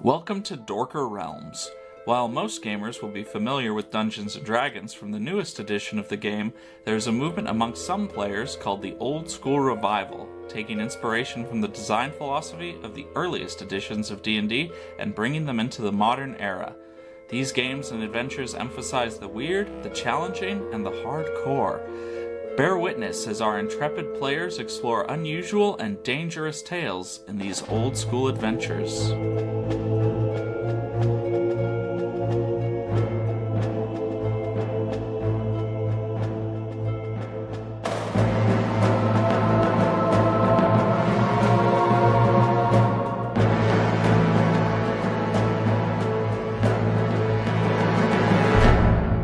Welcome to Dorker Realms. While most gamers will be familiar with Dungeons & Dragons from the newest edition of the game, there is a movement amongst some players called the Old School Revival, taking inspiration from the design philosophy of the earliest editions of D&D and bringing them into the modern era. These games and adventures emphasize the weird, the challenging, and the hardcore. Bear witness as our intrepid players explore unusual and dangerous tales in these old school adventures.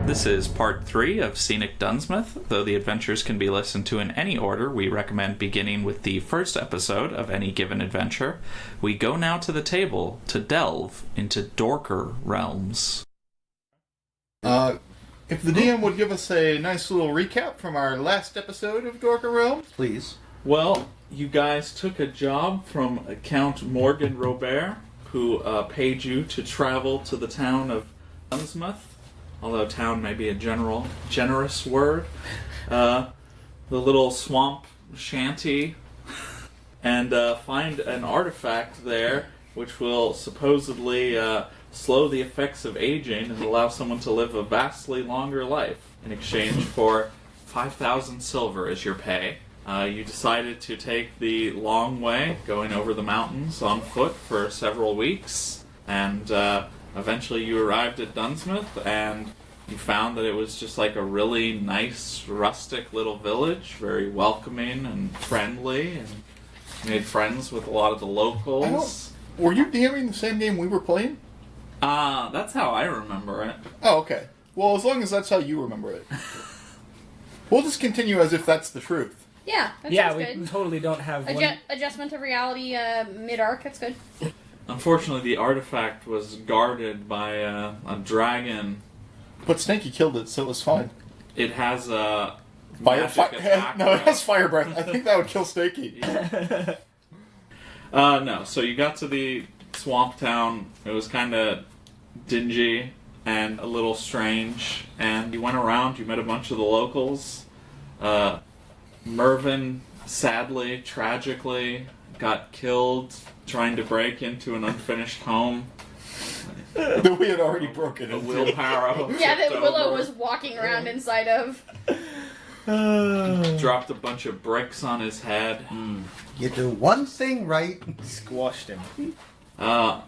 This is part 3 of Scenic Dunnsmouth. Though the adventures can be listened to in any order, we recommend beginning with the first episode of any given adventure. We go now to the table to delve into Dorker Realms. If the DM would give us a nice little recap from our last episode of Dorker Realms, please. Well, you guys took a job from Count Morgan Robert, who paid you to travel to the town of Dunnsmouth. Although town may be a generous word. The little swamp shanty. And find an artifact there which will supposedly slow the effects of aging and allow someone to live a vastly longer life in exchange for 5,000 silver as your pay. You decided to take the long way, going over the mountains on foot for several weeks, and eventually you arrived at Dunnsmouth, and you found that it was just like a really nice, rustic little village, very welcoming and friendly, and you made friends with a lot of the locals. Were you DMing the same game we were playing? That's how I remember it. Oh, okay. Well, as long as that's how you remember it. We'll just continue as if that's the truth. Yeah, that sounds we good. totally don't have Adjustment to reality mid-arc, that's good. Unfortunately, the artifact was guarded by a dragon. But Snaky killed it, so it was fine. It has a Fire, attack. no, it has fire breath. I think that would kill Snaky. Yeah. No, so you got to the swamp town. It was kind of dingy and a little strange. And you went around, you met a bunch of the locals. Mervyn, sadly, tragically, got killed trying to break into an unfinished home. That we had already broken A into. wheelbarrow. Yeah, that tipped Willow over. was walking around inside of. Dropped a bunch of bricks on his head. You do one thing right. squashed him.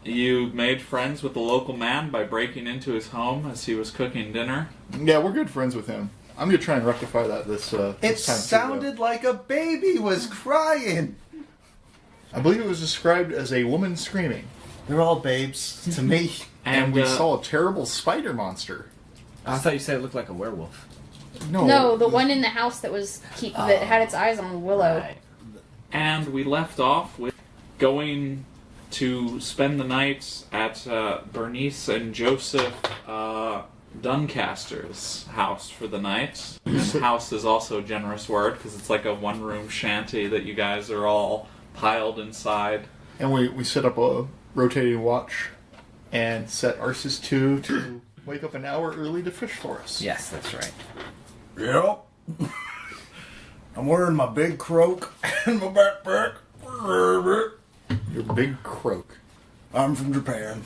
You made friends with the local man by breaking into his home as he was cooking dinner. Yeah, we're good friends with him. I'm going to try and rectify that this It this time. sounded like a baby was crying. I believe it was described as a woman screaming. They're all babes to me. And we saw a terrible spider monster. I thought you said it looked like a werewolf. No, the one in the house that had its eyes on Willow. Right. And we left off with going to spend the night at Bernice and Joseph Duncaster's house for the night. And house is also a generous word because it's like a one-room shanty that you guys are all piled inside. And we set up a rotating watch and set Arceus 2 to wake up an hour early to fish for us. Yes, that's right. Yep. I'm wearing my big croak and my backpack. Your big croak. I'm from Japan.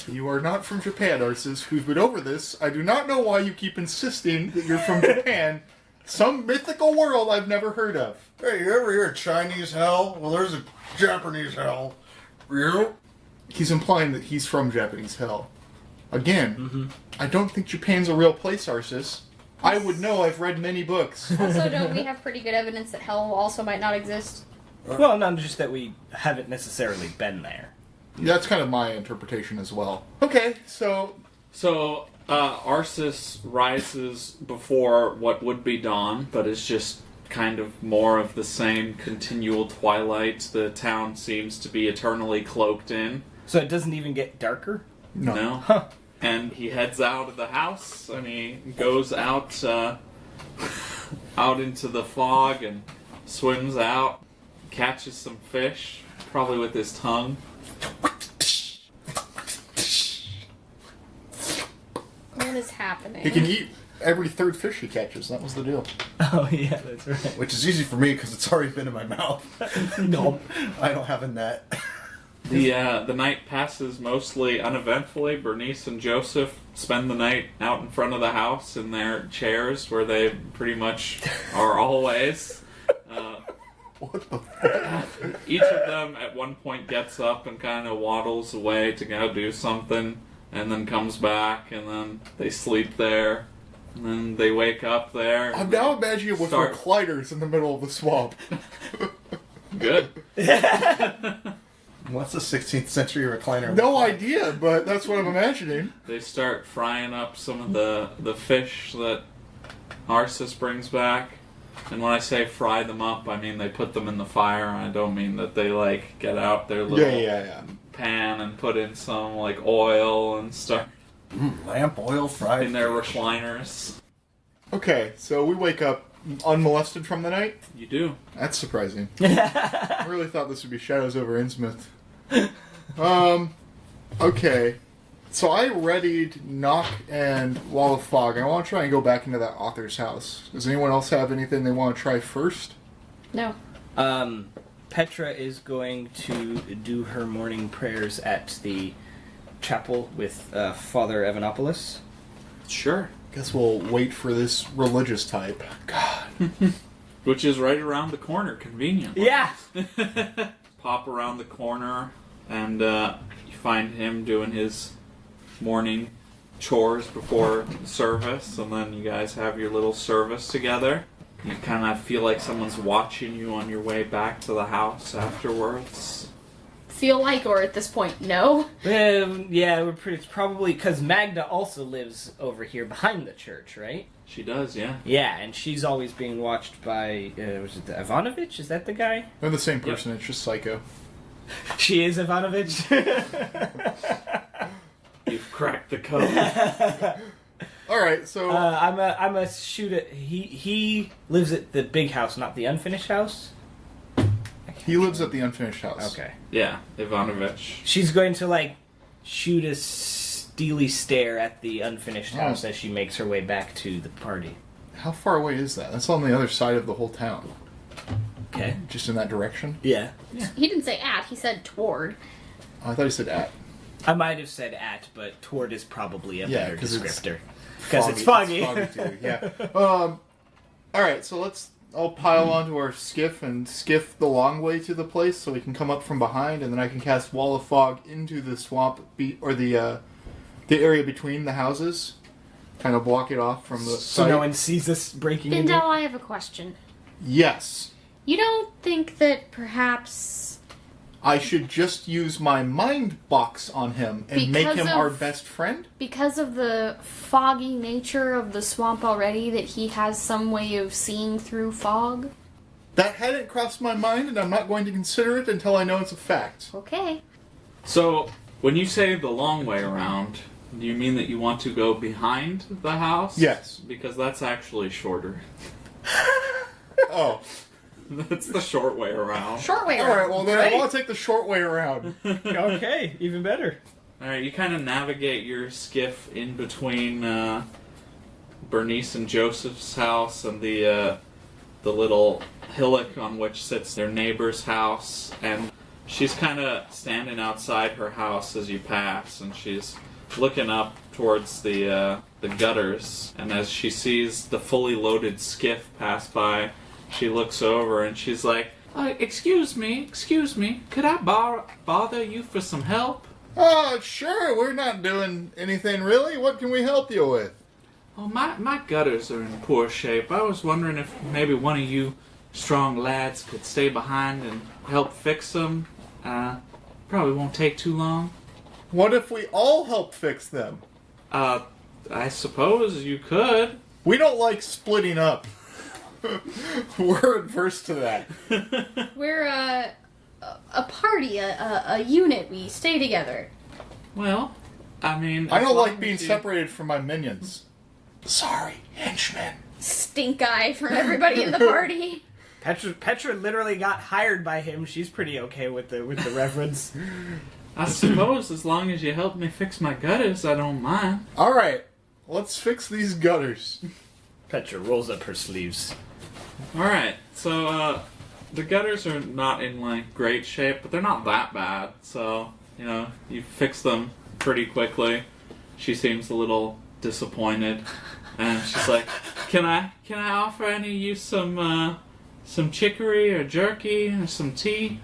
You are not from Japan, Arceus. We've been over this. I do not know why you keep insisting that you're from Japan. Some mythical world I've never heard of. Hey, you ever hear of Chinese hell? Well, there's a Japanese hell. Yep. He's implying that he's from Japanese hell. Again, I don't think Japan's a real place, Arceus. I would know, I've read many books. Also, don't we have pretty good evidence that hell also might not exist? Well, not just that we haven't necessarily been there. That's kind of my interpretation as well. Okay, so Arceus rises before what would be dawn, but is just kind of more of the same continual twilight the town seems to be eternally cloaked in. So it doesn't even get darker? no. Huh. And he heads out of the house, and he goes out out into the fog and swims out, catches some fish, probably with his tongue. What is happening? He can eat every third fish he catches. That was the deal. Oh yeah, that's right. Which is easy for me because it's already been in my mouth. No. I don't have a net. The night passes mostly uneventfully. Bernice and Joseph spend the night out in front of the house in their chairs, where they pretty much are always. What the fuck? Each of them at one point gets up and kind of waddles away to go do something, and then comes back, and then they sleep there, and then they wake up there. I'm now imagining with Start- recliners in the middle of the swamp. Good. What's the 16th century recliner? No idea, but that's what I'm imagining. They start frying up some of the fish that Arsis brings back. And when I say fry them up, I mean they put them in the fire. I don't mean that they, like, get out their little Yeah. pan and put in some, like, oil and stuff Lamp oil fried in their fish. recliners. Okay, so we wake up unmolested from the night? You do. That's surprising. I really thought this would be Shadows over Innsmouth. Okay. So I readied Knock and Wall of Fog. I want to try and go back into that author's house. Does anyone else have anything they want to try first? No. Petra is going to do her morning prayers at the chapel with Father Evanopoulos. Sure. Guess we'll wait for this religious type. God. Which is right around the corner, conveniently. Yeah! Pop around the corner, and you find him doing his morning chores before service, and then you guys have your little service together. You kind of feel like someone's watching you on your way back to the house afterwards. Feel like, or at this point, no. Yeah, it's probably because Magda also lives over here behind the church, right? She does, yeah. Yeah, and she's always being watched by, was it Ivanovich? Is that the guy? They're the same person, it's just Psycho. She is Ivanovich? You've cracked the code. Alright, so... I'm a shoot at... He lives at the big house, not the unfinished house? he lives at the unfinished house. Okay. Yeah, Ivanovich. She's going to, like, shoot a steely stare at the unfinished house as she makes her way back to the party. How far away is that? That's on the other side of the whole town. Okay. Just in that direction? Yeah. He didn't say at, he said toward. Oh, I thought he said at. I might have said at, but toward is probably a better 'cause it's descriptor. Because it's foggy. Too, yeah. Alright, so let's all pile onto our skiff and skiff the long way to the place so we can come up from behind, and then I can cast Wall of Fog into the swamp, or the area between the houses. Kind of block it off from the So sight. no one sees us breaking into Bindel, I have a question. Yes. You don't think that perhaps... I should just use my mind box on him and make Because him of- our best friend? because of the foggy nature of the swamp already, that he has some way of seeing through fog? That hadn't crossed my mind, and I'm not going to consider it until I know it's a fact. Okay. So, when you say the long way around, do you mean that you want to go behind the house? Yes. Because that's actually shorter. Oh. That's the short way around. Short way Alright, around. well then I want to take the short way around. Okay, even better. Alright, you kind of navigate your skiff in between Bernice and Joseph's house and the little hillock on which sits their neighbor's house, and she's kind of standing outside her house as you pass, and she's looking up towards the gutters, and as she sees the fully loaded skiff pass by, she looks over and she's like, excuse me, could I bother you for some help? Oh, sure, we're not doing anything really. What can we help you with? Oh, my gutters are in poor shape. I was wondering if maybe one of you strong lads could stay behind and help fix them. Probably won't take too long. What if we all help fix them? I suppose you could. We don't like splitting up. We're adverse to that. We're a party, a unit. We stay together. Well, I mean... I as don't long like being as you- separated from my minions. Sorry, henchmen. Stink eye for everybody in the party. Petra literally got hired by him. She's pretty okay with the reference. I suppose as long as you help me fix my gutters, I don't mind. Alright, let's fix these gutters. Petra rolls up her sleeves. Alright, so, the gutters are not in, like, great shape, but they're not that bad, so, you know, you fix them pretty quickly. She seems a little disappointed, and she's like, Can I offer any of you some chicory or jerky or some tea?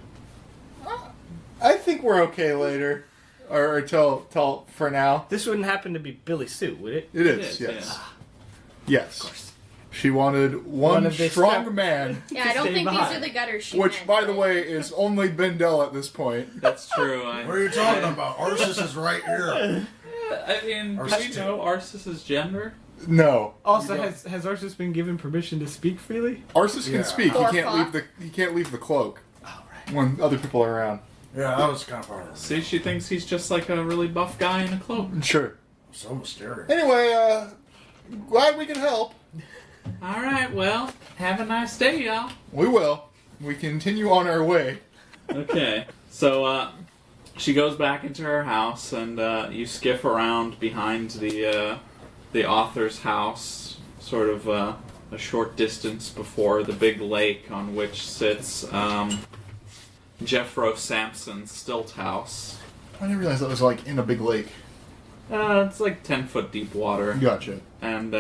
I think we're okay later. Or till for now. This wouldn't happen to be Billy Sue, would it? It is, It is, yes. yeah. Yes. Of course. She wanted one of the strong step- man, Yeah, I don't Stay think behind. these are the gutters she which, meant, by the but- way, is only Bendel at this point. That's true. What are you talking about? Arceus is right here. I mean, do we Arceus. know Arceus' gender? No. Also, You don't- has Arceus been given permission to speak freely? Arceus can Yeah. speak. Or He fuck. can't leave the cloak Oh, right. when other people are around. Yeah, that was kind of part of it. See, she thinks he's just like a really buff guy in a cloak. Sure. So mysterious. Anyway, glad we can help. Alright, well, have a nice day, y'all. We will. We continue on our way. Okay, so, she goes back into her house, and, you skiff around behind the author's house, sort of, a short distance before the big lake on which sits, Jeffro Sampson's stilt house. I didn't realize that was like in a big lake. It's like 10-foot deep water. Gotcha. And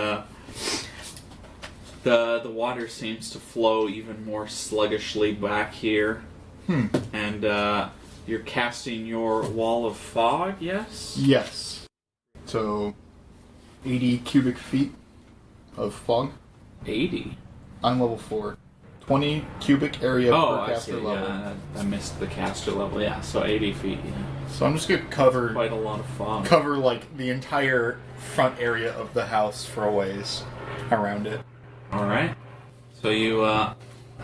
the water seems to flow even more sluggishly back here. And you're casting your wall of fog, yes? Yes. So, 80 cubic feet of fog. 80. I'm level 4. 20 cubic area Oh, per I see. caster level. Yeah, I missed the caster level. Yeah, so 80 feet. Yeah. So I'm just gonna cover Quite a lot of fog. like the entire front area of the house for a ways around it. Alright. So you, let's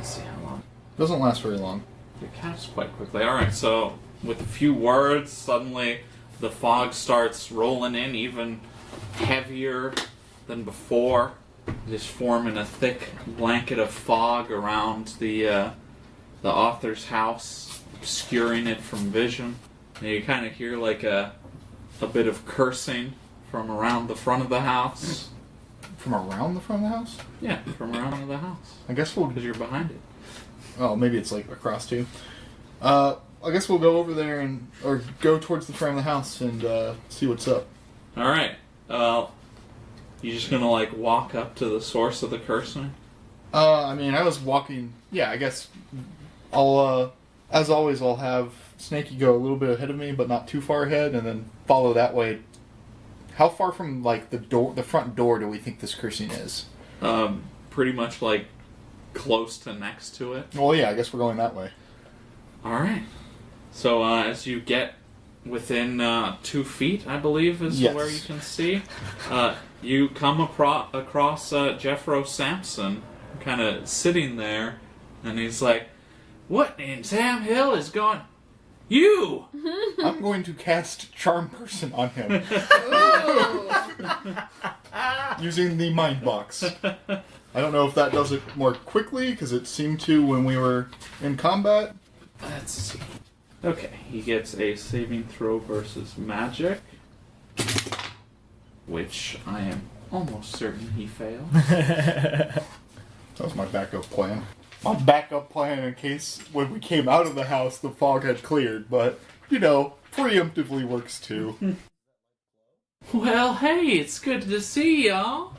see how long. Doesn't last very long. You cast quite quickly. Alright, so with a few words, suddenly the fog starts rolling in even heavier than before. Just forming a thick blanket of fog around the author's house, obscuring it from vision. And you kind of hear like a bit of cursing from around the front of the house. From around the front of the house? Yeah, from around the house. I guess we'll... Because you're behind it. Oh, maybe it's like across too. I guess we'll go over there or go towards the front of the house and see what's up. Alright. You just gonna like walk up to the source of the cursing? I mean, I was walking... Yeah, I guess I'll, as always, I'll have Snaky go a little bit ahead of me, but not too far ahead, and then follow that way. How far from, like, the front door do we think this cursing is? Pretty much like close to next to it. Well, yeah, I guess we're going that way. Alright. So as you get within 2 feet, I believe, is Yes. where you can see, you come across Jeffro Sampson, kind of sitting there, and he's like, "What in Sam Hill is going... You!" I'm going to cast Charm Person on him Ooh. using the Mind Box. I don't know if that does it more quickly, because it seemed to when we were in combat. Let's see. Okay, he gets a saving throw versus magic, which I am almost certain he fails. That was my backup plan. My backup plan in case when we came out of the house the fog had cleared, but, you know, preemptively works too. Well, hey, it's good to see y'all.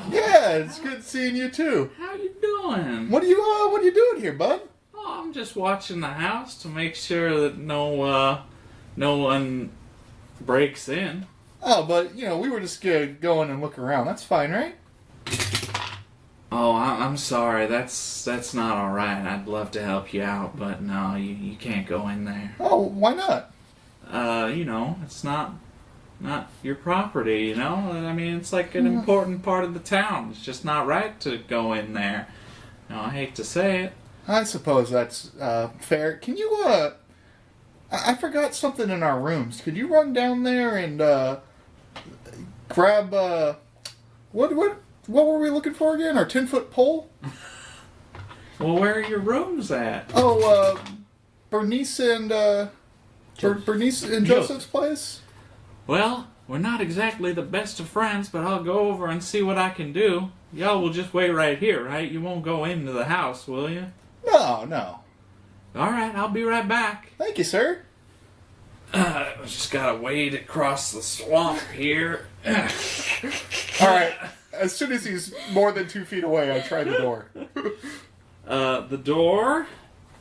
Yeah, it's good seeing you too. How you doing? What are you doing here, bud? Oh, I'm just watching the house to make sure that no one breaks in. Oh, but, you know, we were just gonna go in and look around. That's fine, right? Oh, I'm sorry. That's not all right. I'd love to help you out, but no, you can't go in there. Oh, why not? You know, it's not your property, you know? I mean, it's like an important part of the town. It's just not right to go in there. You know, I hate to say it. I suppose that's fair. Can you, I forgot something in our rooms. Could you run down there and grab, what were we looking for again? Our 10-foot pole? Well, where are your rooms at? Oh, Bernice and Bernice and Joseph's place? Well, we're not exactly the best of friends, but I'll go over and see what I can do. Y'all will just wait right here, right? You won't go into the house, will you? No. All right, I'll be right back. Thank you, sir. Just gotta wade across the swamp here. All right. As soon as he's more than 2 feet away, I try the door. The door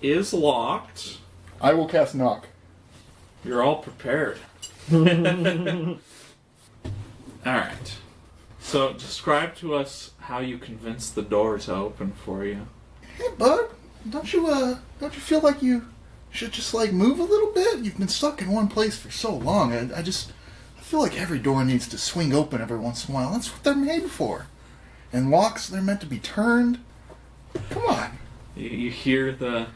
is locked. I will cast knock. You're all prepared. Alright. So, describe to us how you convinced the door to open for you. Hey, bud, don't you feel like you should just, move a little bit? You've been stuck in one place for so long. I feel like every door needs to swing open every once in a while. That's what they're made for. And locks, they're meant to be turned. Come on. You hear the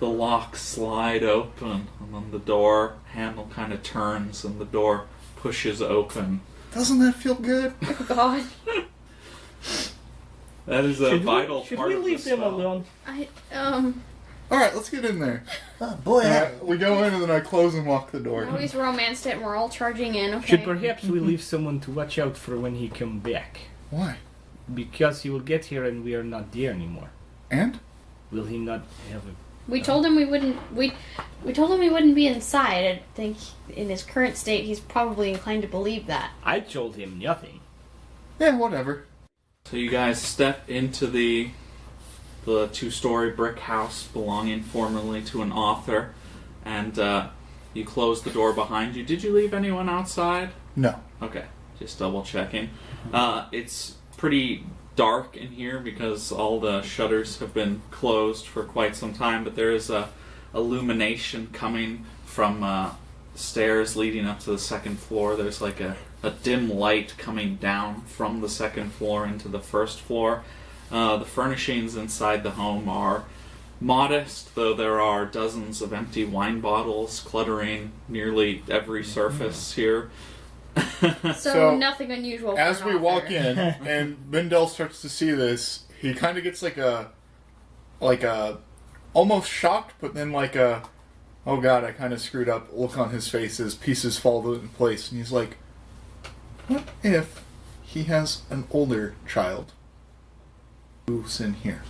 lock slide open, and then the door handle kind of turns, and the door pushes open. Doesn't that feel good? Oh, God. That is a vital should part we of leave the them spell. alone? All right, let's get in there. Oh, boy. We go in and then I close and lock the door. Now he's romanced it and we're all charging in, okay? Should perhaps we leave someone to watch out for when he come back? Why? Because he will get here and we are not there anymore. And? Will he not have a... We told him we wouldn't. We told him he wouldn't be inside. I think in his current state, he's probably inclined to believe that. I told him nothing. Yeah, whatever. So you guys step into the 2-story brick house belonging formerly to an author, and you close the door behind you. Did you leave anyone outside? No. Okay, just double checking. It's pretty dark in here because all the shutters have been closed for quite some time, but there is a illumination coming from stairs leading up to the second floor. There's like a dim light coming down from the second floor into the first floor. The furnishings inside the home are modest, though there are dozens of empty wine bottles cluttering nearly every surface here. So nothing unusual. For As an we author. walk in and Mendel starts to see this, he kind of gets like a almost shocked, but then oh God, I kind of screwed up look on his face as pieces fall into place, and he's like, what if he has an older child who's in here,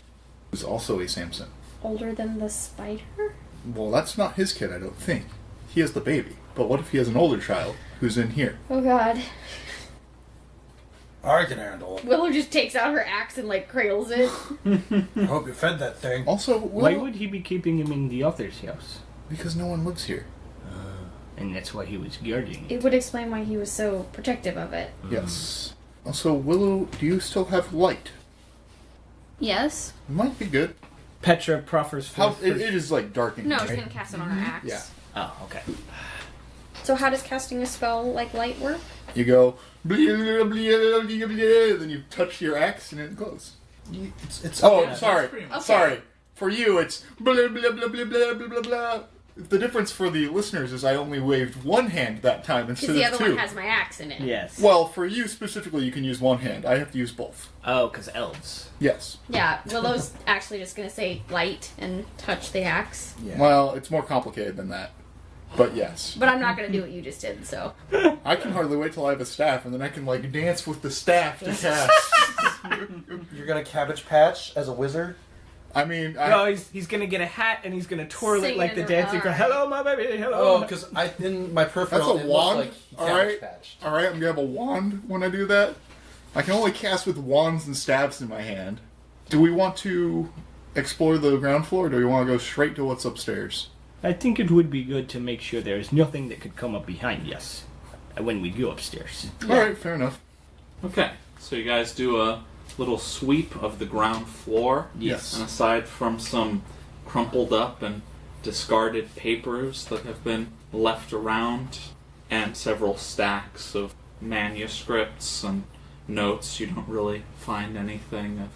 who's also a Samson? Older than the spider? Well, that's not his kid, I don't think. He has the baby. But what if he has an older child who's in here? Oh, God. I can handle it. Willow just takes out her axe and cradles it. I hope you fed that thing. Also, Why would he be keeping him in the other's house? because no one lives here. And that's why he was guarding it. It would explain why he was so protective of it. Yes. Also, Willow, do you still have light? Yes. Might be good. Petra proffers How forth it is dark in No, here. she's gonna cast it on her axe. Yeah. Oh, okay. So how does casting a spell like light work? You go blah, blah, blah, blah, blah, blah, then you touch your axe and it glows. It's Oh, Yeah, sorry. that's pretty much- Sorry. For you, it's blah, blah, blah, blah, blah, blah, blah, blah. The difference for the listeners is I only waved one hand that time Because instead the of other two. one has my axe in it. Yes. Well, for you specifically, you can use one hand. I have to use both. Oh, because elves. Yes. Yeah, Willow's actually just gonna say light and touch the axe. Yeah. Well, it's more complicated than that. But yes. But I'm not gonna do what you just did, so. I can hardly wait till I have a staff, and then I can, dance with the staff to cast. You're gonna Cabbage Patch as a wizard? I mean, No, he's gonna get a hat and he's gonna twirl Sing it like it the in dancing girl. her- Hello, my baby. Hello. Oh, because in my peripheral, That's a it wand? looked like All Cabbage right. Patch. Alright, I'm gonna have a wand when I do that. I can only cast with wands and staves in my hand. Do we want to explore the ground floor, or do we want to go straight to what's upstairs? I think it would be good to make sure there is nothing that could come up behind us when we go upstairs. Alright, fair enough. Okay, so you guys do a little sweep of the ground floor. Yes. And aside from some crumpled up and discarded papers that have been left around, and several stacks of manuscripts and notes, you don't really find anything of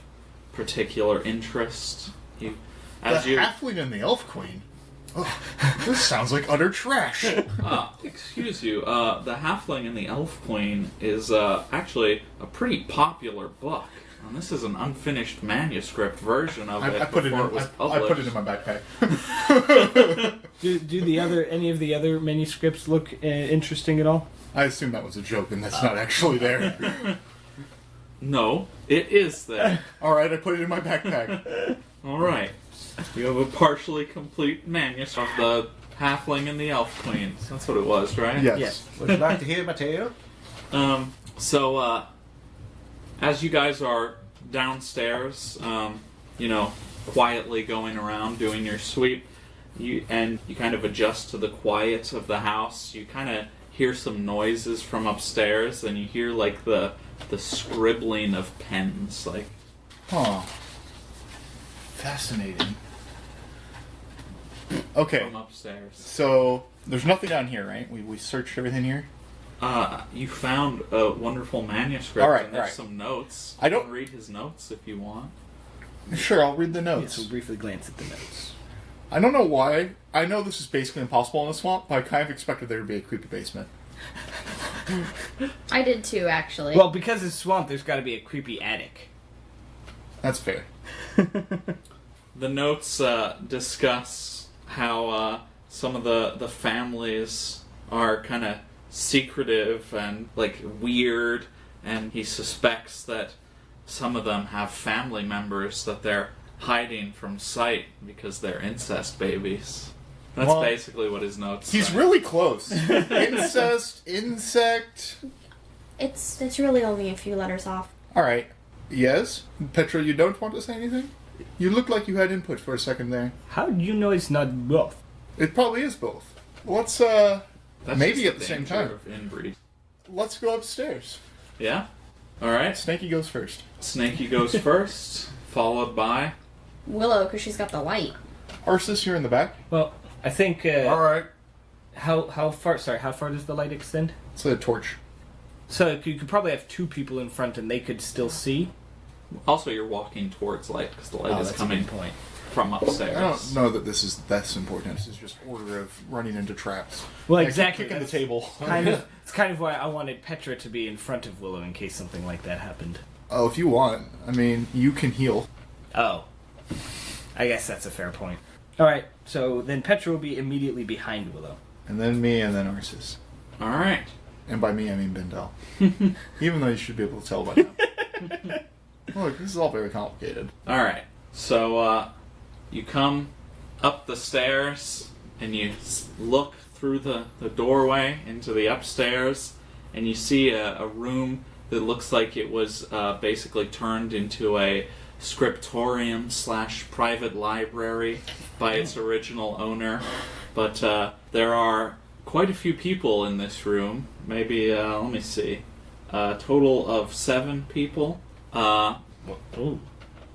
particular interest. The halfling and the elf queen? Oh, this sounds like utter trash. Excuse you, the Halfling and the Elf Queen is actually a pretty popular book. And this is an unfinished manuscript version of it I put it before in. it was I published. put it in my backpack. Do any of the other manuscripts look interesting at all? I assume that was a joke and that's not actually there. No, it is there. Alright, I put it in my backpack. All right. You have a partially complete manuscript of the Halfling and the Elf Queens. That's what it was, right? Yes. Would you like to hear my tale? So, as you guys are downstairs, quietly going around doing your sweep, you kind of adjust to the quiet of the house. You kind of hear some noises from upstairs, and you hear like the scribbling of pens, like. Huh. Fascinating. Okay, From upstairs. so there's nothing down here, right? We searched everything here. You found a wonderful manuscript, All right, and there's all right. some notes. I don't- You can read his notes if you want. Sure, I'll read the notes. Yes, we'll briefly glance at the notes. I don't know why. I know this is basically impossible in a swamp, but I kind of expected there to be a creepy basement. I did too, actually. Well, because it's swamp, there's got to be a creepy attic. That's fair. The notes discuss how some of the families are kind of secretive and like weird, and he suspects that some of them have family members that they're hiding from sight because they're incest babies. That's Well, basically what his notes He's say. really close. Incest, insect. It's really only a few letters off. Alright. Yes? Petra, you don't want to say anything? You look like you had input for a second there. How do you know it's not both? It probably is both. Let's, That's maybe just at the same danger time. of inbreed. Let's go upstairs. Yeah? Alright. Snaky goes first. Snaky goes first, followed by... Willow, because she's got the light. Arsis, you're in the back. Well, I think. Alright. How far? Sorry, how far does the light extend? It's a torch. So you could probably have two people in front, and they could still see. Also, you're walking towards light, because the light is that's a coming good point. from upstairs. I don't know that this is that's important. This is just order of running into traps. Well, I keep exactly. kicking the that's table. It's kind of why I wanted Petra to be in front of Willow in case something like that happened. Oh, if you want. I mean, you can heal. Oh, I guess that's a fair point. All right, so then Petra will be immediately behind Willow. And then me, and then Arsis. Alright. And by me, I mean Bendel. Even though you should be able to tell by now. Look, this is all very complicated. Alright. So, you come up the stairs, and you look through the doorway into the upstairs, and you see a room that looks like it was basically turned into a scriptorium / private library by its original owner. But there are quite a few people in this room. Maybe, let me see. A total of 7 people. Ooh.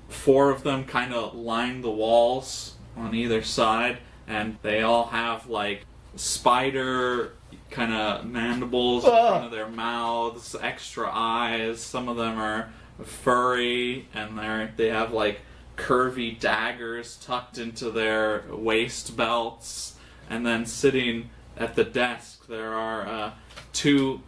4 of them kind of line the walls on either side, and they all have like spider kind of mandibles in front of their mouths, extra eyes. Some of them are furry, and they have like curvy daggers tucked into their waist belts. And then sitting at the desk, there are 2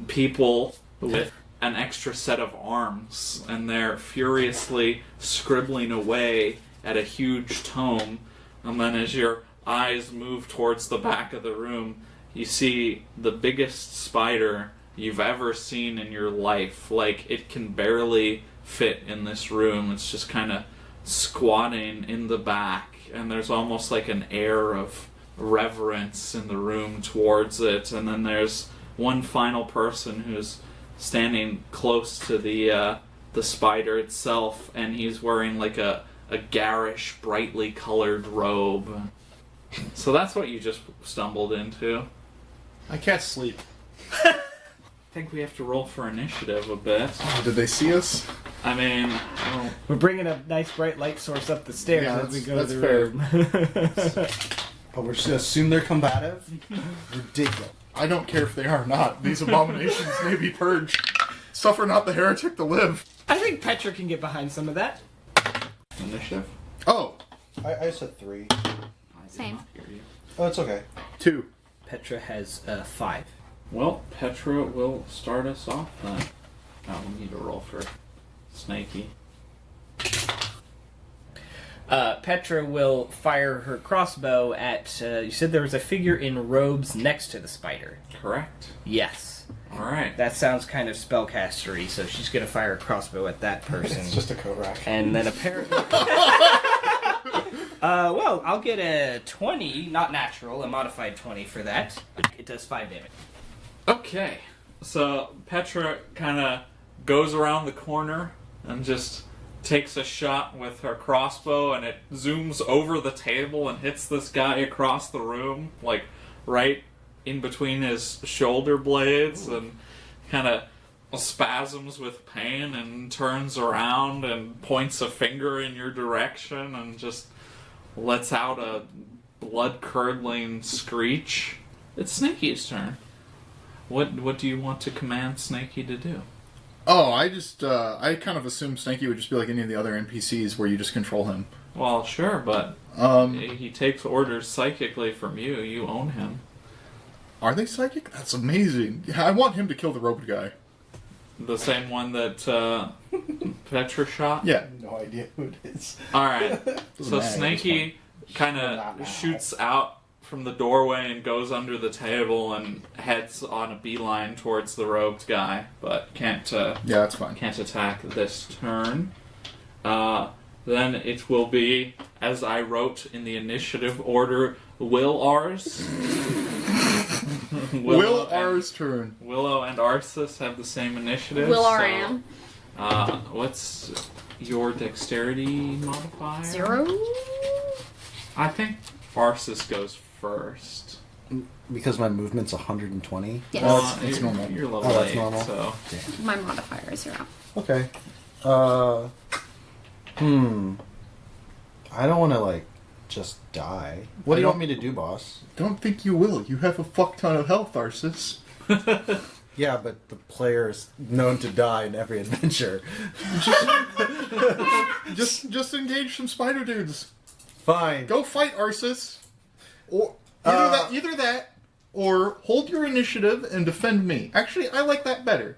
people with an extra set of arms, and they're furiously scribbling away at a huge tome. And then as your eyes move towards the back of the room, you see the biggest spider you've ever seen in your life. Like, it can barely fit in this room. It's just kind of squatting in the back, and there's almost like an air of reverence in the room towards it. And then there's one final person who's standing close to the spider itself, and he's wearing like a garish, brightly colored robe. So that's what you just stumbled into. I can't sleep. I think we have to roll for initiative a bit. Oh, did they see us? I mean, We're bringing a nice bright light source up the stairs Yeah, as we go to that's the room. But we're just gonna assume they're combative? Ridiculous. I don't care if they are not. These abominations may be purged. Suffer not the heretic to live. I think Petra can get behind some of that. initiative? Oh, I said 3. I did Same. not hear you. Oh, it's okay. 2. Petra has 5. Well, Petra will start us off then. Oh, we need to roll for Snaky. Petra will fire her crossbow at. You said there was a figure in robes next to the spider. Correct. Yes. All right. That sounds kind of spellcastery, so she's going to fire a crossbow at that person. It's just a coat rack. And then apparently... well, I'll get a 20, not natural, a modified 20 for that. It does 5 damage. Okay. So Petra kind of goes around the corner and just takes a shot with her crossbow, and it zooms over the table and hits this guy across the room, like right in between his shoulder blades, and kind of spasms with pain and turns around and points a finger in your direction and just lets out a blood-curdling screech. It's Snaky's turn. What do you want to command Snaky to do? Oh, I kind of assumed Snaky would just be like any of the other NPCs where you just control him. Well, sure, but he takes orders psychically from you. You own him. Are they psychic? That's amazing. Yeah, I want him to kill the robot guy. The same one that Petra shot? Yeah. No idea who it is. Alright. So matter, Snaky kind Not now. of shoots out from the doorway and goes under the table and heads on a beeline towards the robed guy, but can't Yeah, that's fine. can't attack this turn. Then it will be, as I wrote in the initiative order, Will R's. Will R's turn. Willow and Arsis have the same initiative. Will so, RM. What's your dexterity modifier? 0? I think Arsis goes first. Because my movement's 120. Yes. Well, it's normal. You're level Oh, that's 8, normal. so... My modifier is 0. Okay. I don't want to, just die. What do you want me to do, boss? Don't think you will. You have a fuck ton of health, Arsis. Yeah, but the player is known to die in every adventure. Just engage some spider dudes. Fine. Go fight Arsis. Or either that, or hold your initiative and defend me. Actually, I like that better.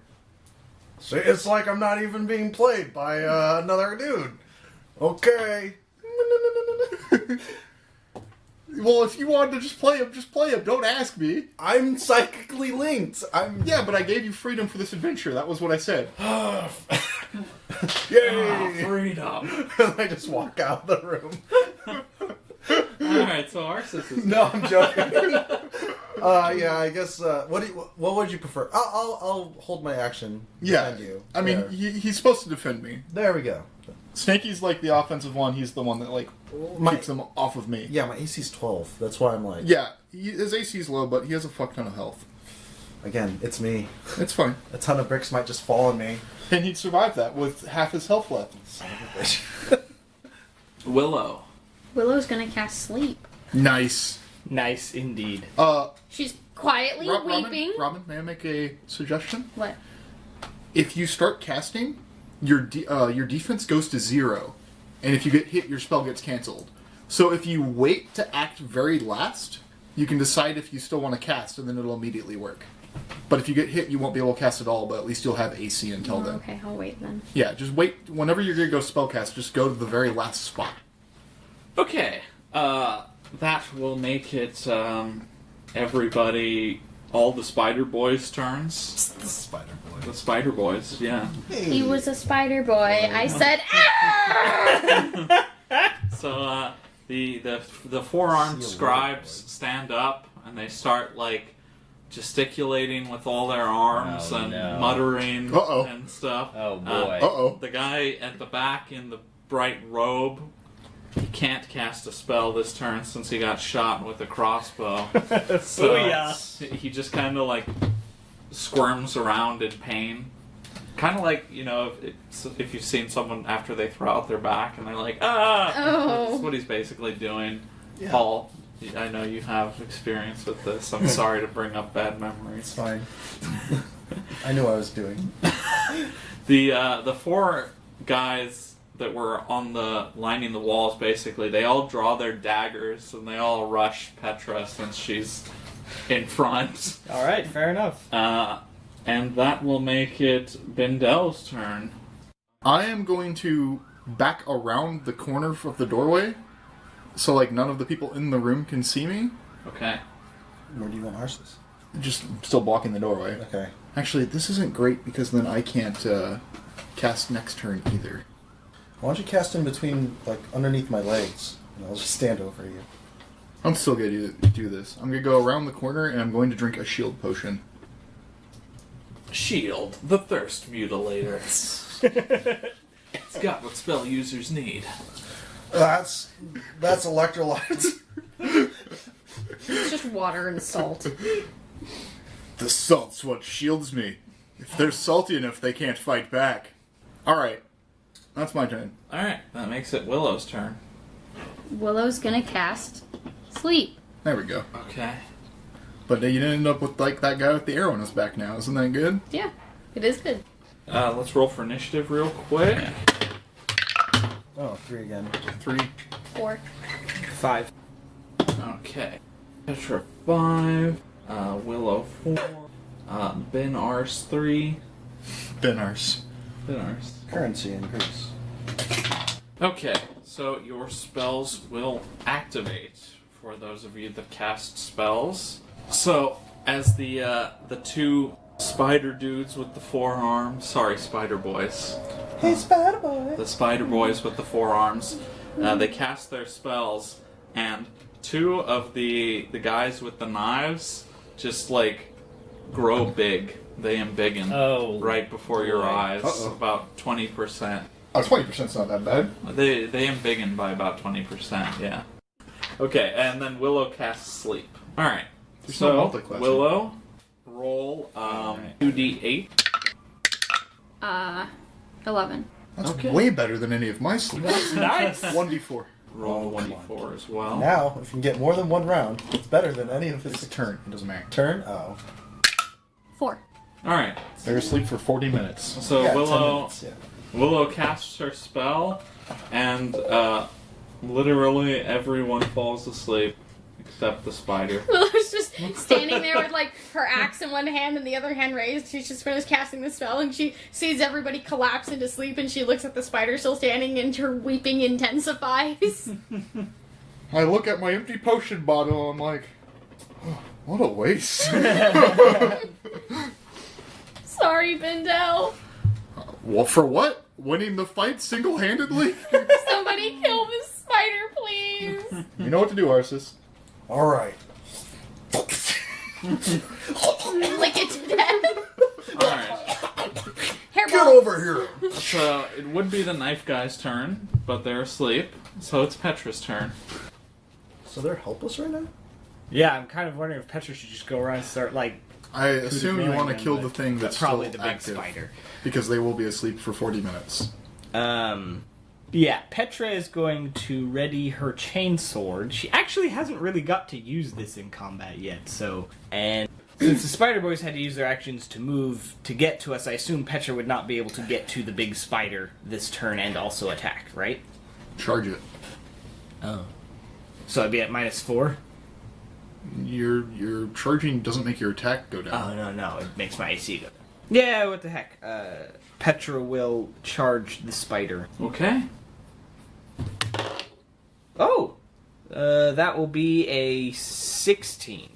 See, it's like I'm not even being played by another dude. Okay. Well, if you wanted to just play him. Don't ask me. I'm psychically linked. Yeah, but I gave you freedom for this adventure. That was what I said. Yay! Freedom! I just walk out of the room. Alright, so Arsis is... No, I'm joking. Yeah, I guess. What would you prefer? I'll hold my action. Yeah, Defend you. I mean, There. he's supposed to defend me. There we go. Snaky's like the offensive one. He's the one that keeps him off of me. Yeah, my AC's 12. That's why I'm like. Yeah, his AC's low, but he has a fuck ton of health. Again, it's me. It's fine. A ton of bricks might just fall on me. And he'd survive that with half his health left. Son of a bitch. Willow. Willow's gonna cast sleep. Nice. Nice indeed. She's quietly weeping. Robin, may I make a suggestion? What? If you start casting, your defense goes to 0, and if you get hit, your spell gets canceled. So if you wait to act very last, you can decide if you still want to cast, and then it'll immediately work. But if you get hit, you won't be able to cast at all, but at least you'll have AC until then. Okay, I'll wait then. Yeah, just wait. Whenever you're going to go spellcast, just go to the very last spot. Okay, that will make it, everybody, all the Spider Boys' turns. The Spider Boy. The Spider Boys, yeah. He was a spider boy. I said, ah! So, the four-armed See a scribes little boy. stand up, and they start, gesticulating with all their arms Oh, and no. muttering Uh-oh. and stuff. Oh, boy. Uh-oh. The guy at the back in the bright robe, he can't cast a spell this turn since he got shot with a crossbow. So Booyah. he just kind of squirms around in pain. Kind of like, if you've seen someone after they throw out their back and they're like, ah! Oh. That's what he's basically doing. Yeah. Paul, I know you have experience with this. I'm sorry to bring up bad It's memories. fine. I knew what I was doing. The four guys that were lining the walls, basically, they all draw their daggers and they all rush Petra since she's in front. All right, fair enough. And that will make it Bindel's turn. I am going to back around the corner of the doorway so like none of the people in the room can see me. Okay. Where do you want Arceus? Just still blocking the doorway. Okay. Actually, this isn't great because then I can't cast next turn either. Why don't you cast in between, like, underneath my legs? And I'll just stand over you. I'm still going to do this. I'm going to go around the corner and I'm going to drink a shield potion. Shield, the thirst mutilator. It's got what spell users need. That's electrolytes. It's just water and salt. The salt's what shields me. If they're salty enough, they can't fight back. Alright. That's my turn. Alright, that makes it Willow's turn. Willow's gonna cast Sleep. There we go. Okay. But you didn't end up with like that guy with the arrow in his back now. Isn't that good? Yeah, it is good. Let's roll for initiative real quick. Oh, 3 again. 3. 4. 5. Okay. Petra 5. Willow 4. Ben Ars 3. Benars. Ben Ars. Currency increase. Okay, so your spells will activate for those of you that cast spells. So, as the two spider dudes with the forearms, sorry, spider boys. Hey, Spider Boy! The spider boys with the forearms, they cast their spells, and two of the guys with the knives just like grow big. They embiggen right before your eyes, about 20%. Oh, 20%'s not that bad. They embiggen by about 20%, yeah. Okay, and then Willow casts Sleep. Alright, There's so no multi-class. Willow, roll 2d8. 11. That's Okay. way better than any of my sleep. Nice. 1d4. Roll Oh, come 1d4 as well. Now, if you can get more than one round, it's better than any of It's his a turn. It doesn't matter. turn. Oh. 4. Alright, They're asleep for 40 minutes. so Yeah, 10 Willow... minutes, yeah. Willow casts her spell, and literally everyone falls asleep except the spider. Willow's just standing there with like her axe in one hand and the other hand raised. She's just finished casting the spell and she sees everybody collapse into sleep and she looks at the spider still standing and her weeping intensifies. I look at my empty potion bottle and I'm like, oh, what a waste. Sorry, Bindel. Well, for what? Winning the fight single-handedly? Somebody kill this spider, please. You know what to do, Arceus. Alright. Lick it to death. Alright, Get Hairball. over here! so it would be the knife guy's turn, but they're asleep, so it's Petra's turn. So they're helpless right now? Yeah, I'm kind of wondering if Petra should just go around and start, like, I assume you want to kill the thing that's probably still the big active, spider. because they will be asleep for 40 minutes. Yeah, Petra is going to ready her chainsword. She actually hasn't really got to use this in combat yet, so... And since the Spider Boys had to use their actions to move to get to us, I assume Petra would not be able to get to the big spider this turn and also attack, right? Charge it. Oh. So I'd be at -4? Your charging doesn't make your attack go down. Oh, no, it makes my AC go down. Yeah, what the heck. Petra will charge the spider. Okay. Oh! That will be a 16.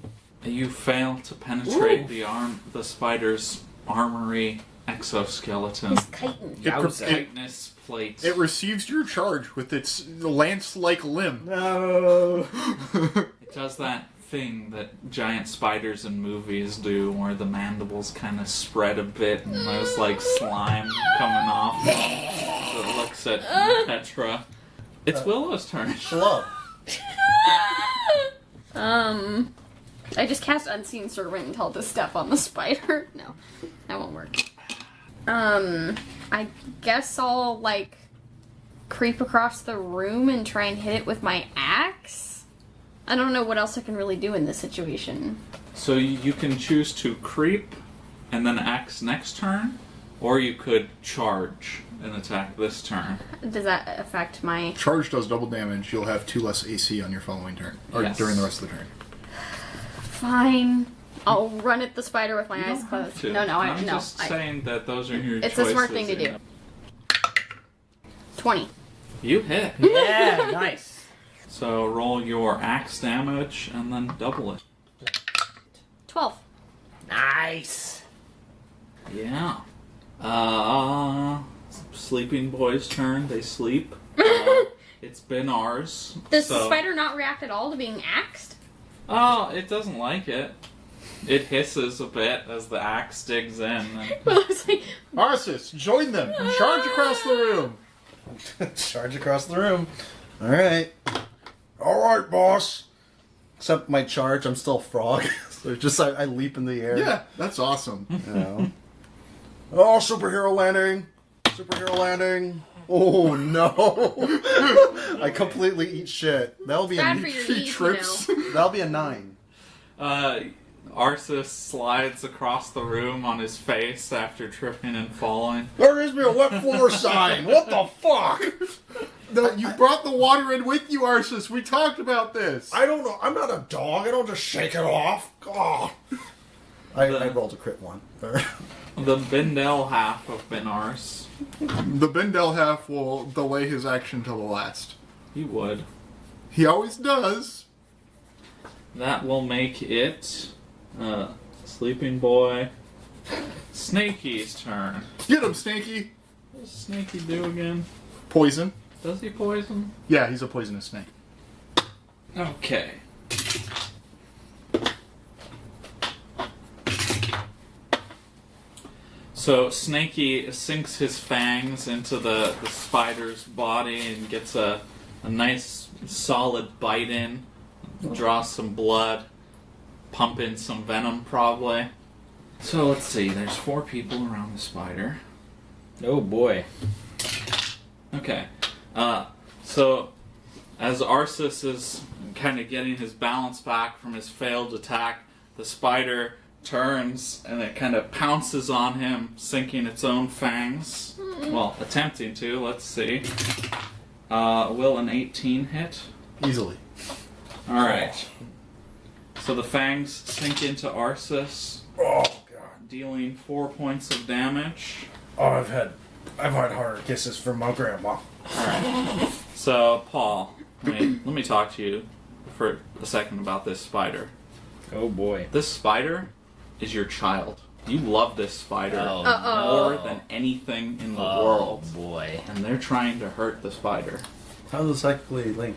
You fail to penetrate Ooh. the spider's armory exoskeleton. It's chitin. Yowza. Chitinous plate. It receives your charge with its lance-like limb. No! It does that thing that giant spiders in movies do where the mandibles kind of spread a bit and there's like slime coming off. So it looks at Petra. It's Willow's turn. Hello. I just cast Unseen Servant and tell it to step on the spider. No, that won't work. I guess I'll, like, creep across the room and try and hit it with my axe? I don't know what else I can really do in this situation. So you can choose to creep and then axe next turn, or you could charge and attack this turn. Does that affect my... Charge does double damage. You'll have 2 less AC on your following turn. Or Yes. during the rest of the turn. Fine. I'll run at the spider with my You eyes don't have closed. to. No, I'm no. just saying that those are your It's choices. a smart thing to do. 20. You hit. Yeah, nice. So roll your axe damage and then double it. 12. Nice. Yeah. Sleeping boy's turn. They sleep. It's been ours. Does the spider not react at all to being axed? Oh, it doesn't like it. It hisses a bit as the axe digs in. Well, it's like, Arceus, join them. Charge across the room. Charge across the room. Alright. Alright, boss. Except my charge, I'm still a frog. So just I leap in the air. Yeah, that's awesome. You know. Oh, superhero landing. Superhero landing. Oh, no. I completely eat shit. That'll be bad a for your He knees, trips. you know. That'll be a 9. Arceus slides across the room on his face after tripping and falling. There is me a wet floor sign. What the fuck? No, you brought the water in with you, Arceus. We talked about this. I don't know. I'm not a dog. I don't just shake it off. Oh. I rolled a crit 1. The Bindel half of Binars. The Bindel half will delay his action till the last. He would. He always does. That will make it Sleeping Boy. Snaky's turn. Get him, Snaky. What does Snaky do again? Poison. Does he poison? Yeah, he's a poisonous snake. Okay. So Snaky sinks his fangs into the spider's body and gets a nice solid bite in. Draws some blood. Pump in some venom probably. So let's see, there's 4 people around the spider. Oh boy. Okay. So as Arceus is kind of getting his balance back from his failed attack, the spider turns and it kind of pounces on him, sinking its own fangs. Well, attempting to. Let's see. Will an 18 hit? Easily. Alright. So the fangs sink into Arceus, Oh, God. dealing 4 points of damage. Oh, I've had harder kisses from my grandma. Alright. So, Paul, let me talk to you for a second about this spider. Oh boy. This spider is your child. You love this spider Oh, Uh-oh. more than anything in the Oh world. boy. And they're trying to hurt the spider. How does psychically link?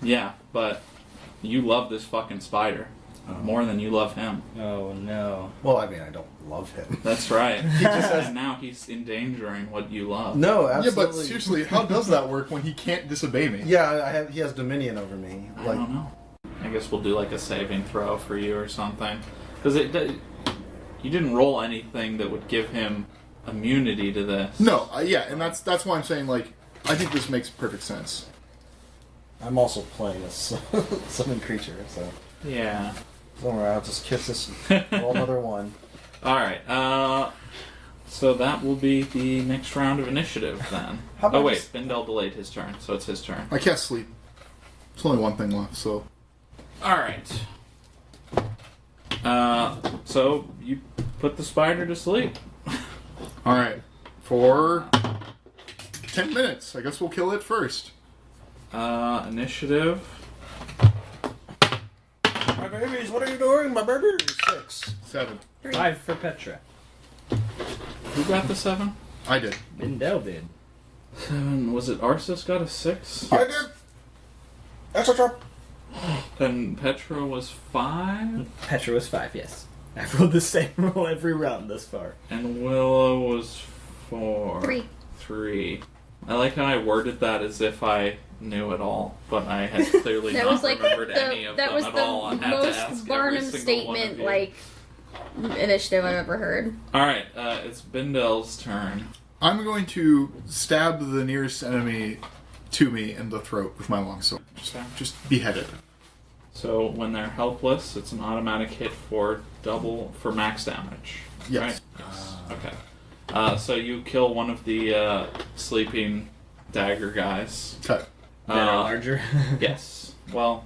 Yeah, but you love this fucking spider more than you love him. Oh no. Well, I mean, I don't love him. That's right. And now he's endangering what you love. No, Yeah, absolutely. but seriously, how does that work when he can't disobey me? Yeah, he has dominion over me. I don't know. I guess we'll do like a saving throw for you or something. Because you didn't roll anything that would give him immunity to this. No, yeah, and that's why I'm saying, like, I think this makes perfect sense. I'm also playing a summon creature, so Yeah. don't worry. I'll just kiss this. Roll another 1. Alright, so that will be the next round of initiative then. How about Oh wait, just- Bindel delayed his turn, so it's his turn. I can't sleep. There's only one thing left, so... Alright. So you put the spider to sleep. Alright. For 10 minutes. I guess we'll kill it first. Initiative. My babies, what are you doing? My babies. 6. 7. 5 for Petra. Who got the 7? I did. Bindel did. 7. Was it Arceus got a 6? I did. That's a trap. Then Petra was 5? Petra was 5, yes. I've rolled the same roll every round thus far. And Willow was 4. 3. 3. I like how I worded that as if I knew it all, but I had clearly That not was like remembered any of that them was at the all. I had to ask most every Barnum single one of statement you. like initiative I've ever heard. Alright, it's Bindel's turn. I'm going to stab the nearest enemy to me in the throat with my longsword. Just behead it. So when they're helpless, it's an automatic hit for max damage. Yes. Right? Yes. Okay. So you kill one of the sleeping dagger guys. Okay. That are larger. Yes. Well,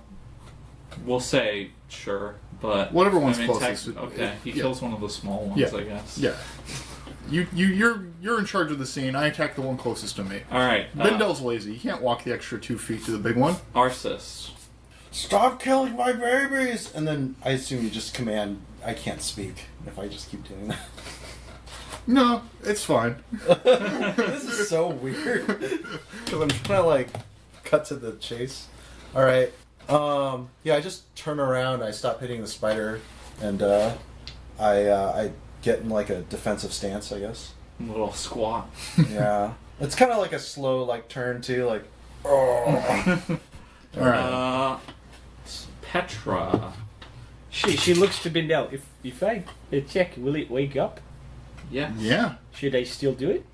we'll say sure, but Whatever one's I mean, closest. Okay, he Yeah. kills one of the small ones, Yeah. I guess. Yeah. You're in charge of the scene. I attack the one closest to me. All right. Bendel's lazy. He can't walk the extra 2 feet to the big one. Arsis. Stop killing my babies! And then I assume you just command, I can't speak if I just keep doing that. No, it's fine. This is so weird. Because I'm trying to, like, cut to the chase. Alright. Yeah, I just turn around, I stop hitting the spider, and I get in, like, a defensive stance, I guess. A little squat. Yeah. It's kind of like a slow, like, turn, too, like, oh. Alright. Petra. She looks to Bindel. If I check, will it wake up? Yes. Yeah. Should I still do it?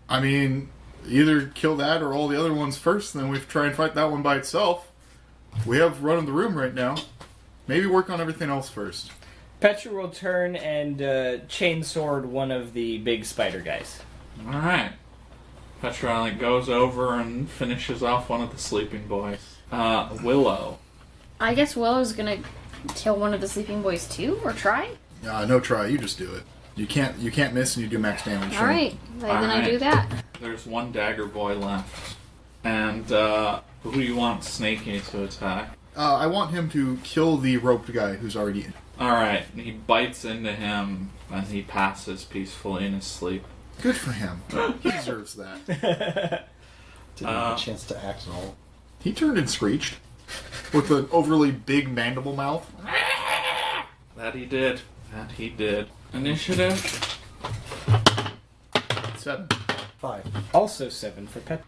I mean, either kill that or all the other ones first, and then we try and fight that one by itself. We have run of the room right now. Maybe work on everything else first. Petra will turn and chainsword one of the big spider guys. All right. Petra goes over and finishes off one of the sleeping boys. Willow. I guess Willow's gonna kill one of the sleeping boys too, or try. No try. You just do it. You can't miss, and you do max damage. All right, then I do that. There's one dagger boy left, and who do you want Snaky to attack? I want him to kill the roped guy who's already in. All right. He bites into him, and he passes peacefully in his sleep. Good for him. He deserves that. Didn't have a chance to act at all. He turned and screeched with an overly big mandible mouth. That he did. Initiative. 7. 5. Also 7 for Petra.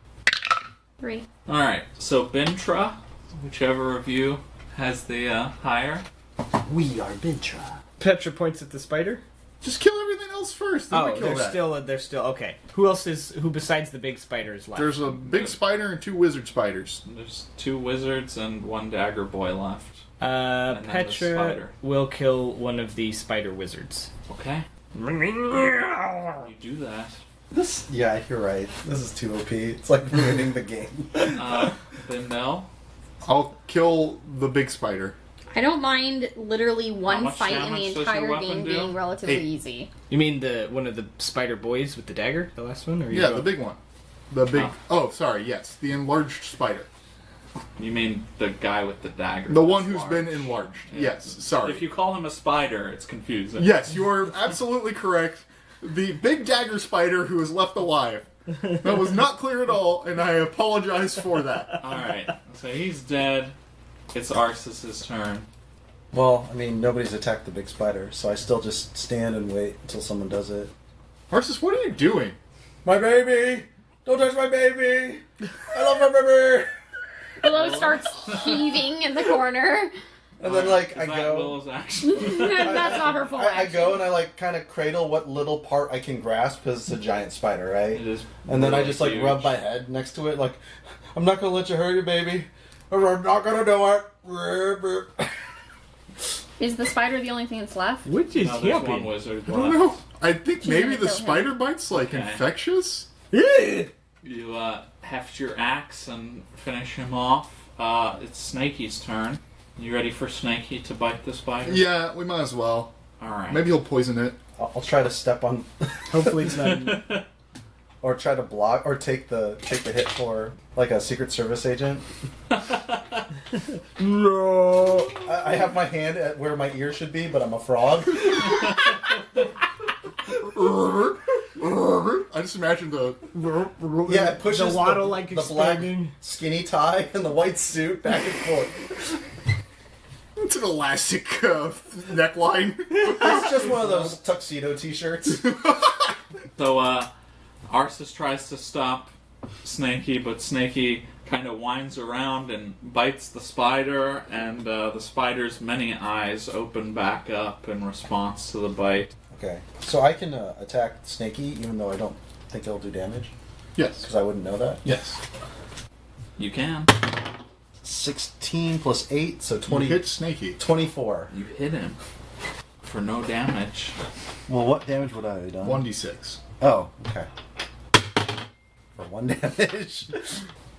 3. All right. So Bintra, whichever of you has the higher. We are Bintra. Petra points at the spider. Just kill everything else first. Then we Oh, kill that. they're still okay. Who besides the big spider is left? There's a big spider and 2 wizard spiders. There's 2 wizards and 1 dagger boy left. And then the Petra spider. will kill one of the spider wizards. Okay. You do that. Yeah, you're right. This is too OP. It's like ruining the game. Bindel. I'll kill the big spider. I don't mind literally one much fight in damage the does your entire weapon game do? being relatively 8. easy. You mean one of the spider boys with the dagger, the last one? Or you Yeah, go- the big one. The big... Oh. Oh, sorry, yes. The enlarged spider. You mean the guy with the dagger? The one that's who's large. been enlarged. Yes, sorry. If you call him a spider, it's confusing. Yes, you are absolutely correct. The big dagger spider who is left alive. That was not clear at all, and I apologize for that. All right. So he's dead. It's Arsis' turn. Well, I mean, nobody's attacked the big spider, so I still just stand and wait until someone does it. Arsis, what are you doing? My baby! Don't touch my baby! I love my baby! Willow starts heaving in the corner. And then, like, Is I that go... Willow's action? That's not her full I action. go and I, like, kind of cradle what little part I can grasp, because it's a giant spider, right? It is. And then I really just, like, huge. rub my head next to it, like, I'm not gonna let you hurt your baby. I'm not gonna do it. Is the spider the only thing that's left? Which is No, there's one helping. wizard I don't left. know. I think She's maybe gonna the kill him. spider bite's, like, Okay. infectious? You heft your axe and finish him off. It's Snaky's turn. You ready for Snaky to bite the spider? Yeah, we might as well. All right. Maybe he'll poison it. I'll try to step on... Hopefully it's not. or try to block, or take the hit for, like, a Secret Service agent. No. I have my hand at where my ear should be, but I'm a frog. I just imagine the... Yeah, it pushes The waddle, like, the black expanding. skinny tie and the white suit back and forth. It's an elastic neckline. It's just one of those tuxedo t-shirts. So, Arsis tries to stop Snaky, but Snaky kind of winds around and bites the spider, and the spider's many eyes open back up in response to the bite. Okay, so I can attack Snaky, even though I don't think it'll do damage, Yes. because I wouldn't know that. Yes. You can. 16 plus 8, so 20. You hit Snaky. 24. You hit him for no damage. Well, what damage would I have done? 1d6. Oh, okay. For 1 damage.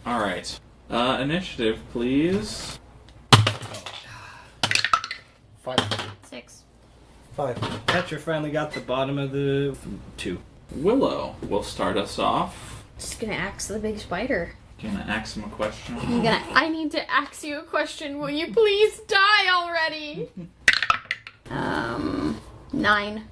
All right. Initiative, please. 5. 6. 5. Petra finally got the bottom of the 2. Willow will start us off. Just gonna ask the big spider. Gonna ask him a question. I need to ask you a question. Will you please die already? 9.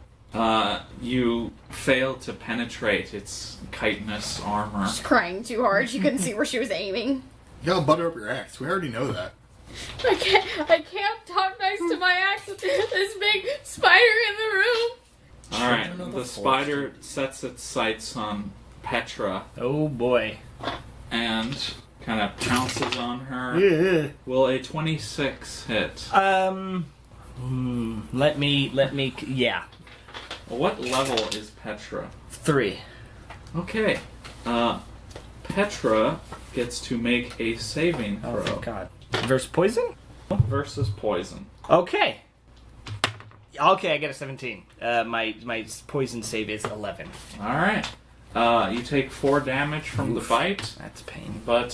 You fail to penetrate its chitinous armor. She's crying too hard. She couldn't see where she was aiming. You gotta butter up your axe. We already know that. I can't talk nice to my axe with this big spider in the room. Alright, the spider sets its sights on Petra Oh boy. and kind of pounces on her. Yeah. Will a 26 hit? Let me. Yeah. What level is Petra? 3. Okay. Petra gets to make a saving Oh throw my god. Versus poison? versus poison. Okay. Okay, I get a 17. My poison save is 11. Alright. You take 4 damage from the bite, That's pain. but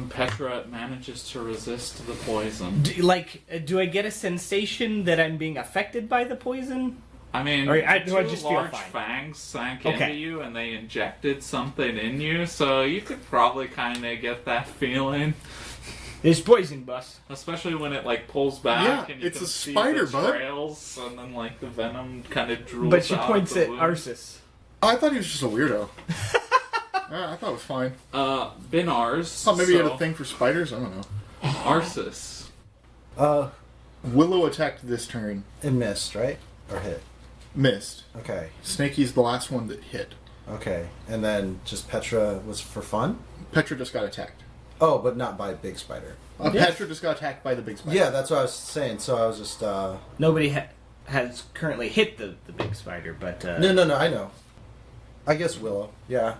Petra manages to resist the poison. Do I get a sensation that I'm being affected by the poison? I mean, Or do I two just feel large fine? fangs sank Okay. into you and they injected something in you, so you could probably kind of get that feeling. There's poison, boss. Especially when it like pulls back Yeah, and you it's can a see spider, the bud. trails and then like the venom kind of drools But she out points the at wound. Arceus. I thought he was just a weirdo. I thought it was fine. Binars. I thought maybe he had a thing for spiders. I don't know. Arceus. Willow attacked this turn. It missed, right? Or hit? Missed. Okay. Snakey's the last one that hit. Okay. And then just Petra was for fun? Petra just got attacked. Oh, but not by a big spider. Yes. Petra just got attacked by the big spider. Yeah, that's what I was saying. So I was just, Nobody has currently hit the big spider, but... No, I know. I guess Willow. Yeah.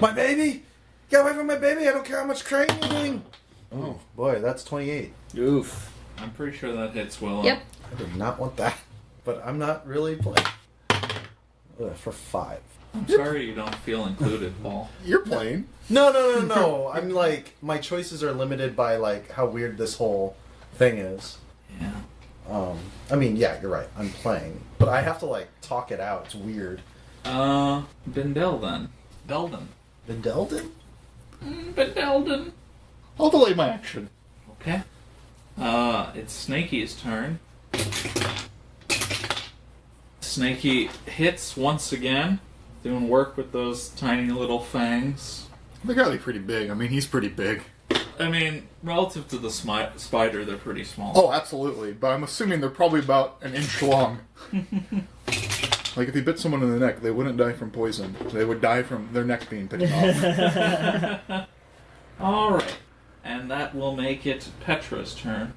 My baby! Get away from my baby! I don't care how much crane you're doing! Oh, boy, that's 28. Oof. I'm pretty sure that hits Willow. Yep. I did not want that. But I'm not really playing. For 5. I'm sorry you don't feel included, Paul. You're playing. No. I'm like, my choices are limited by, like, how weird this whole thing is. Yeah. I mean, yeah, you're right. I'm playing. But I have to, like, talk it out. It's weird. Bindel then. Belden. Vindelden? Bindelden. I'll delay my action. Okay. It's Snakey's turn. Snakey hits once again, doing work with those tiny little fangs. They're gotta be pretty big. I mean, he's pretty big. I mean, relative to the spider, they're pretty small. Oh, absolutely. But I'm assuming they're probably about an inch long. Like, if you bit someone in the neck, they wouldn't die from poison. They would die from their neck being bitten off. Alright. And that will make it Petra's turn.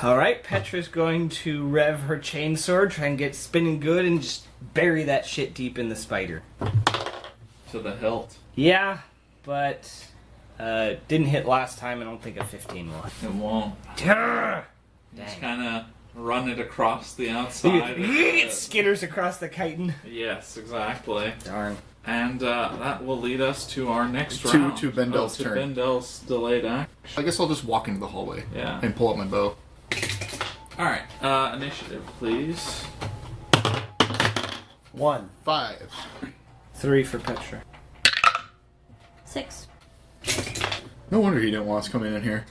Alright, Petra's going to rev her chainsword, try and get spinning good, and just bury that shit deep in the spider. To the hilt. Yeah, but didn't hit last time. I don't think a 15 will. It won't. Grr! Just Dang. kind of run it across the outside. It skitters across the chitin. Yes, exactly. Darn. And that will lead us to our next To- round. to Bendel's to turn. Bendel's delayed action. I guess I'll just walk into the hallway Yeah. and pull out my bow. Alright, initiative, please. 1. 5. 3 for Petra. 6. No wonder he didn't want us coming in here.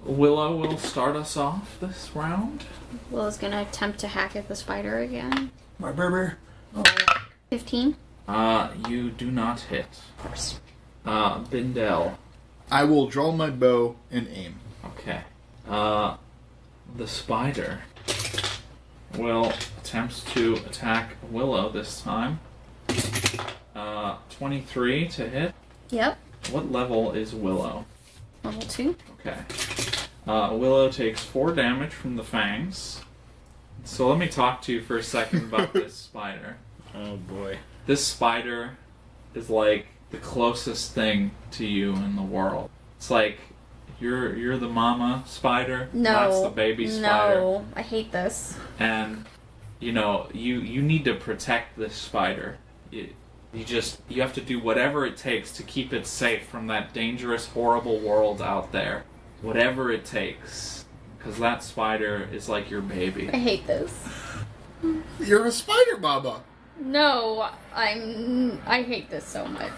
Willow will start us off this round. Willow's gonna attempt to hack at the spider again. My berber. 15. You do not hit. Of course. Bindel. I will draw my bow and aim. Okay. The spider will attempt to attack Willow this time. 23 to hit. Yep. What level is Willow? Level 2. Okay. Willow takes 4 damage from the fangs. So let me talk to you for a second about this spider. Oh boy. This spider is like the closest thing to you in the world. It's like you're the mama spider. No. That's the baby spider. No. I hate this. And you know, you need to protect this spider. You have to do whatever it takes to keep it safe from that dangerous, horrible world out there. Whatever it takes. Because that spider is like your baby. I hate this. You're a spider, Baba. No, I hate this so much.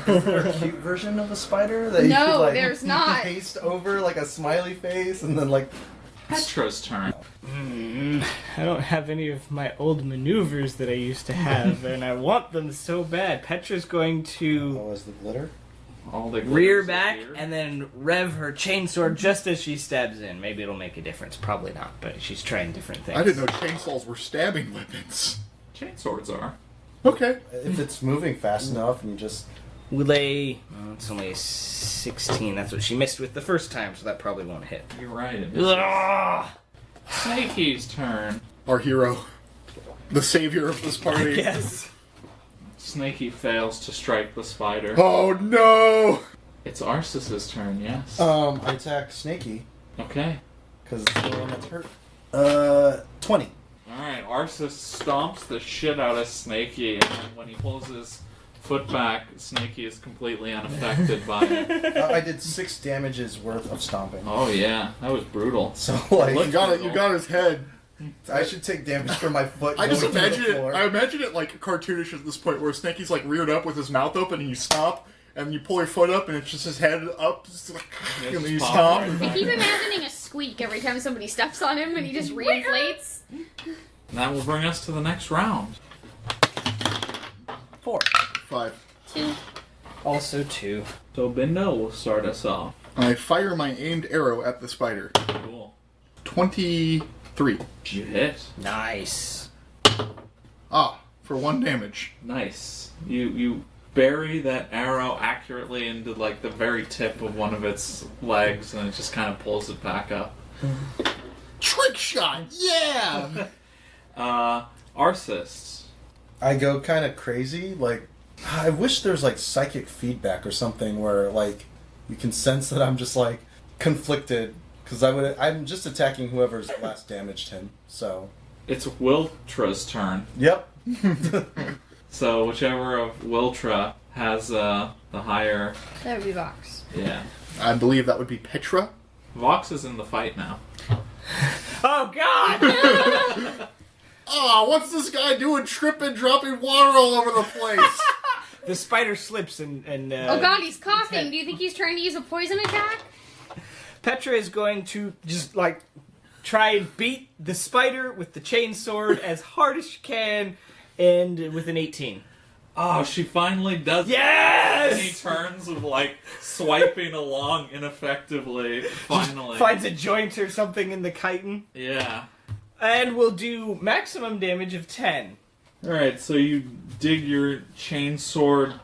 Is there a cute version of a spider that you No, could, like, there's not. paste over like a smiley face and then like? Petra's turn. I don't have any of my old maneuvers that I used to have, and I want them so bad. Petra's going to Oh, is the glitter? All the rear glitters back appear. and then rev her chainsword just as she stabs in. Maybe it'll make a difference. Probably not, but she's trying different things. I didn't know chainsaws were stabbing weapons. Chainswords are. Okay. If it's moving fast enough and you just Will a... Oh, it's only a 16. That's what she missed with the first time, so that probably won't hit. You're right. It Ugh! is Snakey's turn. Our hero. The savior of this party. Yes. Snakey fails to strike the spider. Oh no! It's Arceus's turn, yes. I attack Snakey Okay. because it's the one that's hurt. 20. Alright, Arceus stomps the shit out of Snakey, and then when he pulls his foot back, Snakey is completely unaffected by it. I did 6 damages worth of stomping. Oh yeah, that was brutal. So like, You got it. You got his head. I should take damage for my foot. I just going to the imagine it. floor. I imagine it like cartoonish at this point, where Snakey's like reared up with his mouth open, and you stomp, and you pull your foot up, and it's just his head up, just like, Yeah, and then just you pop stomp. right I back. keep imagining a squeak every time somebody steps on him and he just reinflates. That will bring us to the next round. 4. 5. 2. Also 2. So Bindo will start us off. I fire my aimed arrow at the spider. Cool. 23. You hit. Nice. Ah, for 1 damage. Nice. You bury that arrow accurately into like the very tip of one of its legs, and it just kind of pulls it back up. Trick shot! Yeah! Arceus. I go kind of crazy. Like, I wish there's like psychic feedback or something where like you can sense that I'm just like conflicted because I'm just attacking whoever's last damaged him. So, It's Wiltra's turn. yep. So whichever of Wiltra has the higher, That would be Vox. yeah. I believe that would be Petra. Vox is in the fight now. Oh, God! Ah, what's this guy doing tripping, dropping water all over the place? The spider slips and Oh god, he's coughing. Do you think he's trying to use a poison attack? Petra is going to just, like, try and beat the spider with the chainsaw as hard as she can, and with an 18. Oh, she finally does Yes! Any turns of like swiping along ineffectively. Finally. Finds a joint or something in the chitin. Yeah. And will do maximum damage of 10. Alright, so you dig your chainsword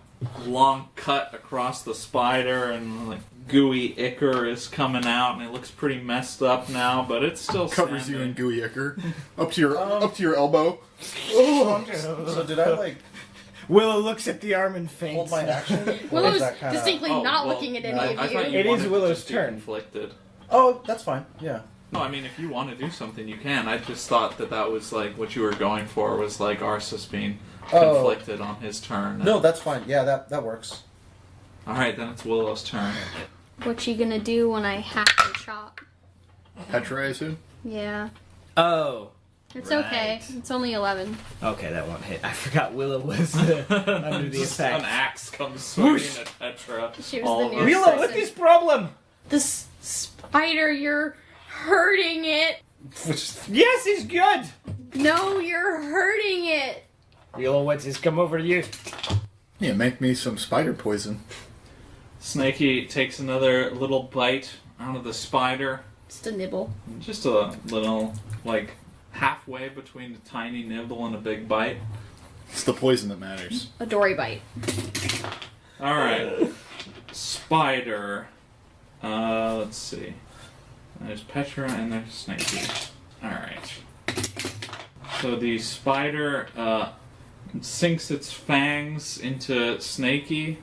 long cut across the spider, and like gooey ichor is coming out, and it looks pretty messed up now, but it's still Covers you in standing. gooey ichor. Up to your elbow. Oh. So did I like Willow looks at the arm and faints. hold my action? Or Willow's is that kinda... distinctly Oh, not well, looking at any no, of I you. thought you It is wanted to Willow's just be turn. Conflicted. Oh, that's fine. Yeah. No, I mean, if you want to do something, you can. I just thought that was like what you were going for, was like Arceus being Oh. conflicted on his turn. No, that's fine. Yeah, that works. Alright, then it's Willow's turn. What you gonna do when I hack your shop? Petra, I assume? Yeah. Oh. It's Right. okay. It's only 11. Okay, that won't hit. I forgot Willow was under the Just effect. an axe comes swinging Whoosh. at Petra. She was all the of a nearest Willow, sudden. what's this problem? This spider, you're hurting it. Yes, he's good. No, you're hurting it. Willow, what's this? Come over to you. Yeah, make me some spider poison. Snakey takes another little bite out of the spider. Just a nibble. Just a little, like, halfway between a tiny nibble and a big bite. It's the poison that matters. A dory bite. Alright. Spider. Let's see. There's Petra and there's Snakey. Alright. So the spider sinks its fangs into Snakey,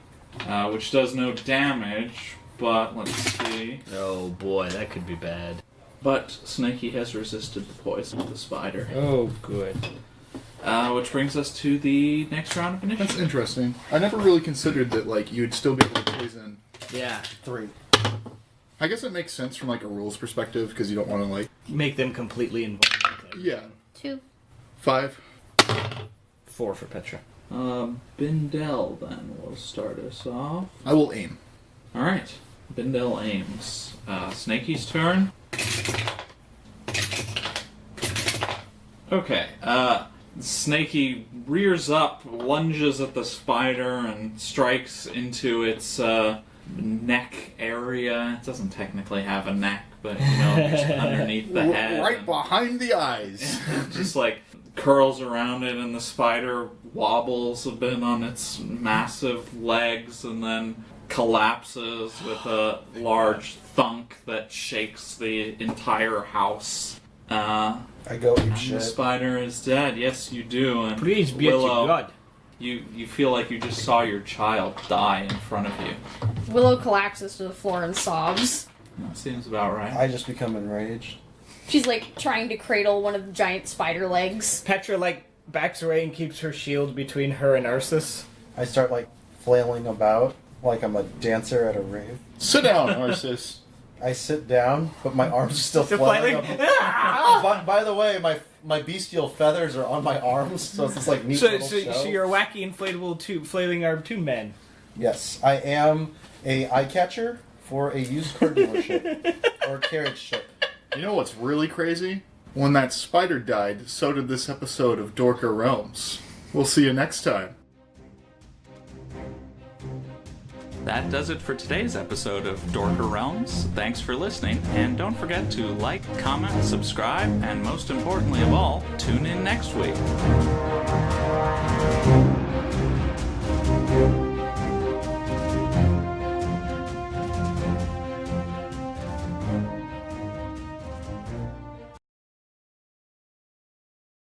which does no damage, but let's see. Oh boy, that could be bad. But Snakey has resisted the poison of the spider. Oh, good. Which brings us to the next round of That's initiative. interesting. I never really considered that, like, you'd still be able to poison. Yeah, 3. I guess it makes sense from, like, a rules perspective, because you don't want to, like... make them completely invulnerable. Yeah. 2. 5. 4 for Petra. Bindel then will start us off. I will aim. Alright. Bindel aims. Snakey's turn. Okay. Snakey rears up, lunges at the spider, and strikes into its neck area. It doesn't technically have a neck, but just underneath the head. Right behind the eyes. Just like curls around it, and the spider wobbles a bit on its massive legs, and then collapses with a large thunk that shakes the entire house. I go eat And the shit. spider is dead. Yes, you do. And Please be at your Willow, God. you feel like you just saw your child die in front of you. Willow collapses to the floor and sobs. That seems about right. I just become enraged. She's like trying to cradle one of the giant spider legs. Petra, backs away and keeps her shield between her and Ursus. I start, flailing about like I'm a dancer at a rave. Sit down, Arceus. I sit down, but my arms are still flailing. By the way, my bestial feathers are on my arms, so it's this neat little show. So you're a wacky inflatable flailing arm tomb man. Yes, I am a eye catcher for a used car dealership or carriage ship. You know what's really crazy? When that spider died, so did this episode of Dorker Realms. We'll see you next time. That does it for today's episode of Dorker Realms. Thanks for listening, and don't forget to like, comment, subscribe, and most importantly of all, tune in next week.